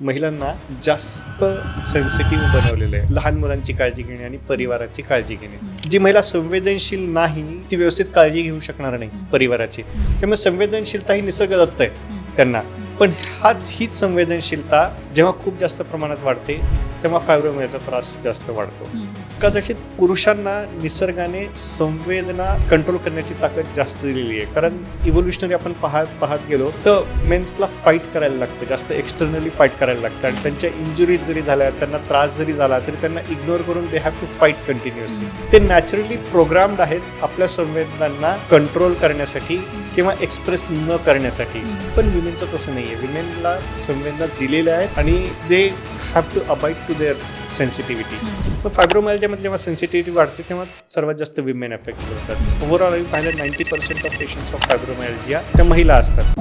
महिलांना जास्त सेन्सिटिव्ह बनवलेलं आहे. लहान मुलांची काळजी घेणे आणि परिवाराची काळजी घेणे. जी महिला संवेदनशील नाही ती व्यवस्थित काळजी घेऊ शकणार नाही परिवाराची. त्यामुळे संवेदनशीलता ही निसर्गदत्त आहे त्यांना. पण हीच संवेदनशीलता जेव्हा खूप जास्त प्रमाणात वाढते तेव्हा फायब्रोमायल्जियाचा त्रास जास्त वाढतो. कदाचित पुरुषांना निसर्गाने संवेदना कंट्रोल करण्याची ताकद जास्त दिलेली आहे. कारण इव्होल्युशनरी आपण पाहत गेलो तर मेन्सला फाईट करायला लागतं, जास्त एक्सटर्नली फाईट करायला लागतं. आणि त्यांच्या इंजुरीज जरी झाल्या, त्यांना त्रास जरी झाला तरी त्यांना इग्नोर करून they have to fight continuously. ते नॅचरली प्रोग्राम्ड आहेत आपल्या संवेदनांना कंट्रोल करण्यासाठी किंवा एक्सप्रेस न करण्यासाठी. पण विमेनचं तसं नाही आहे. विमेनला संवेदना दिलेल्या आहेत आणि they have to abide to their sensitivity. पण फायब्रोमायल्जियामध्ये जेव्हा सेन्सिटिव्हिटी वाढते तेव्हा सर्वात जास्त विमेन एफेक्ट होतात. ओव्हरऑल पाहिलं 90% ऑफ पेशंट्स ऑफ फायब्रोमायल्जिया त्या महिला असतात.